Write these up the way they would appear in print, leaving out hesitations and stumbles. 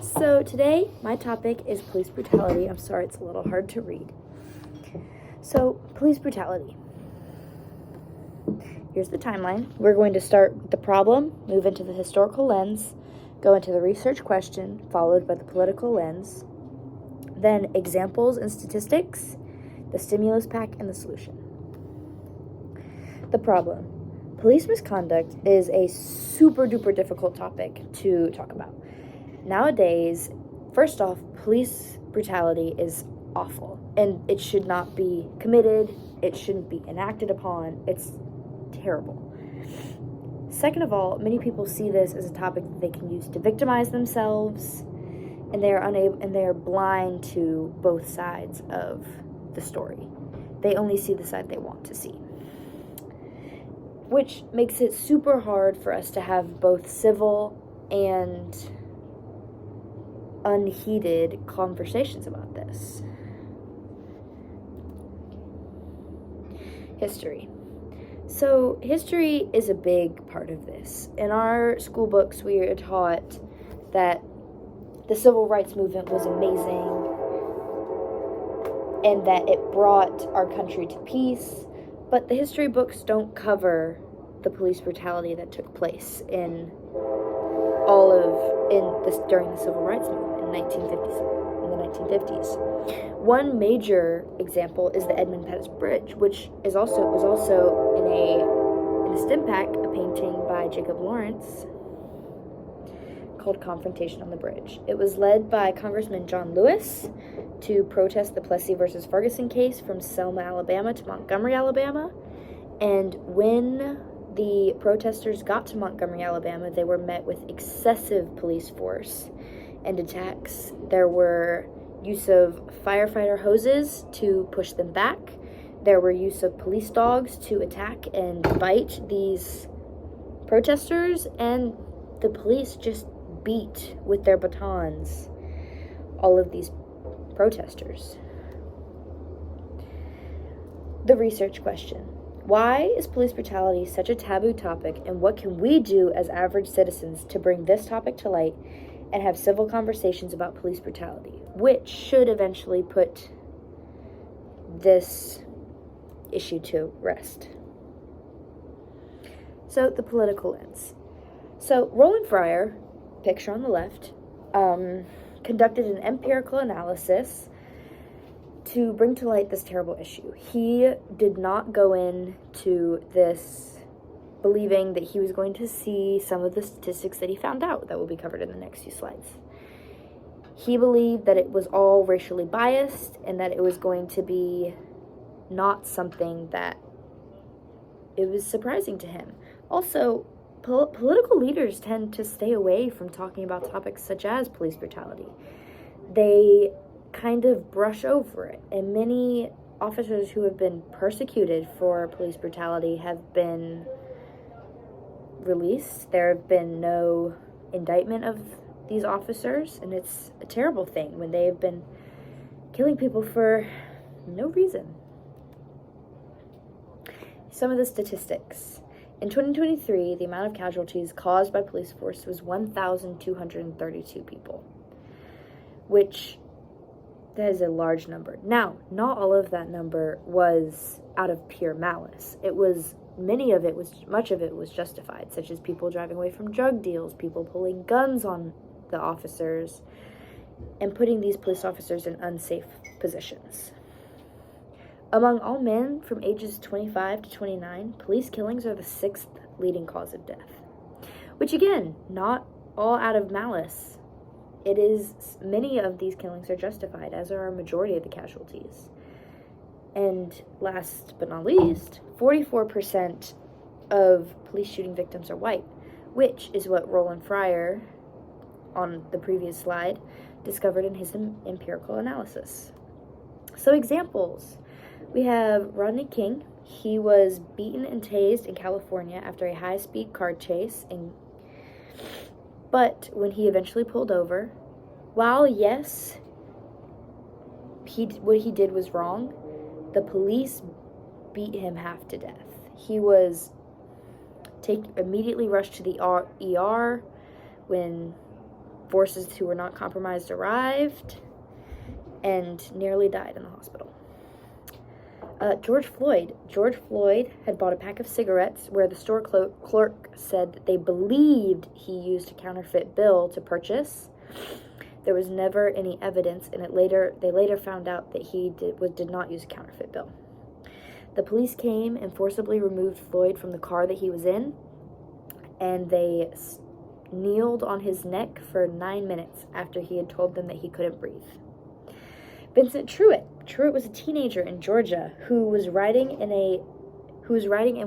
So today, my topic is police brutality. I'm sorry, it's a little hard to read. So, police brutality. Here's the timeline. We're going to start with the problem, move into the historical lens, go into the research question, followed by the political lens, then examples and statistics, the stimulus pack, and the solution. The problem. Police misconduct is a super duper difficult topic to talk about. Nowadays, first off, police brutality is awful, and it should not be committed. It shouldn't be enacted upon. It's terrible. Second of all, many people see this as a topic that they can use to victimize themselves, and they are blind to both sides of the story. They only see the side they want to see, which makes it super hard for us to have both civil and unheated conversations about this. History. So, history is a big part of this. In our school books, we are taught that the civil rights movement was amazing and that it brought our country to peace, but the history books don't cover the police brutality that took place during the civil rights movement in the 1950s. One major example is the Edmund Pettus Bridge, which was also in the Stimpak, a painting by Jacob Lawrence called Confrontation on the Bridge. It was led by Congressman John Lewis to protest the Plessy versus Ferguson case from Selma, Alabama to Montgomery, Alabama. And when the protesters got to Montgomery, Alabama, they were met with excessive police force and attacks. There were use of firefighter hoses to push them back. There were use of police dogs to attack and bite these protesters, and the police just beat with their batons all of these protesters. The research question. Why is police brutality such a taboo topic, and what can we do as average citizens to bring this topic to light and have civil conversations about police brutality, which should eventually put this issue to rest? So, the political lens. So, Roland Fryer, picture on the left, conducted an empirical analysis to bring to light this terrible issue. He did not go into this believing that he was going to see some of the statistics that he found out that will be covered in the next few slides. He believed that it was all racially biased and that it was going to be not something that it was surprising to him. Also, political leaders tend to stay away from talking about topics such as police brutality. They kind of brush over it, and many officers who have been persecuted for police brutality have been released. There have been no indictment of these officers, and it's a terrible thing when they have been killing people for no reason. Some of the statistics. In 2023, the amount of casualties caused by police force was 1,232 people, which that is a large number. Now, not all of that number was out of pure malice. Much of it was justified, such as people driving away from drug deals, people pulling guns on the officers, and putting these police officers in unsafe positions. Among all men from ages 25 to 29, police killings are the 6th leading cause of death, which again, not all out of malice. Many of these killings are justified, as are a majority of the casualties. And last but not least, 44% of police shooting victims are white, which is what Roland Fryer, on the previous slide, discovered in his empirical analysis. So examples. We have Rodney King. He was beaten and tased in California after a high-speed car chase, but when he eventually pulled over, while yes, what he did was wrong, the police beat him half to death. He was immediately rushed to the ER when forces who were not compromised arrived and nearly died in the hospital. George Floyd had bought a pack of cigarettes where the store clerk said that they believed he used a counterfeit bill to purchase. There was never any evidence, and they later found out that he did not use a counterfeit bill. The police came and forcibly removed Floyd from the car that he was in, and they kneeled on his neck for 9 minutes after he had told them that he couldn't breathe. Vincent Truitt was a teenager in Georgia who was riding in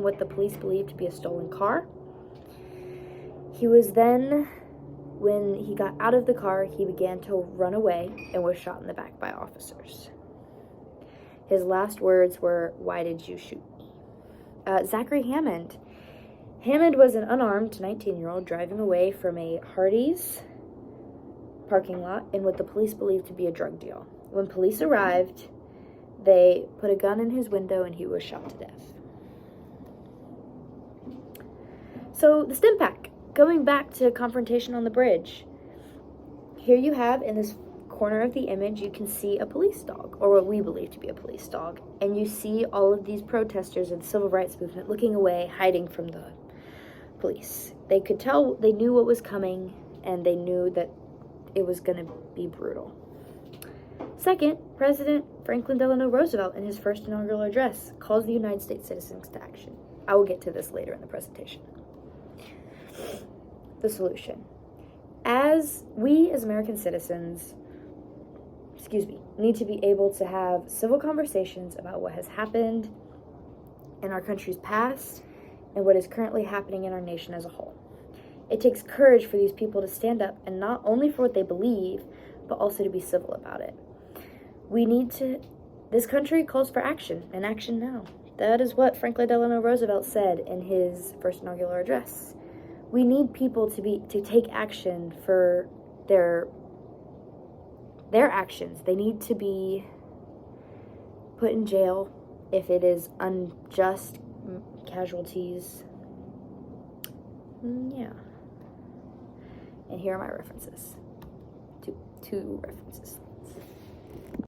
what the police believed to be a stolen car. When he got out of the car, he began to run away and was shot in the back by officers. His last words were, "Why did you shoot me?" Zachary Hammond. Hammond was an unarmed 19-year-old driving away from a Hardee's parking lot in what the police believed to be a drug deal. When police arrived, they put a gun in his window and he was shot to death. So, the stim pack. Going back to confrontation on the bridge. Here you have, in this corner of the image, you can see a police dog, or what we believe to be a police dog. And you see all of these protesters of the civil rights movement looking away, hiding from the police. They could tell, they knew what was coming, and they knew that it was going to be brutal. Second, President Franklin Delano Roosevelt, in his first inaugural address, calls the United States citizens to action. I will get to this later in the presentation. The solution. As American citizens, need to be able to have civil conversations about what has happened in our country's past and what is currently happening in our nation as a whole. It takes courage for these people to stand up, and not only for what they believe, but also to be civil about it. This country calls for action, and action now. That is what Franklin Delano Roosevelt said in his first inaugural address. We need people to take action for their actions. They need to be put in jail if it is unjust casualties. Yeah. And here are my references. Two references.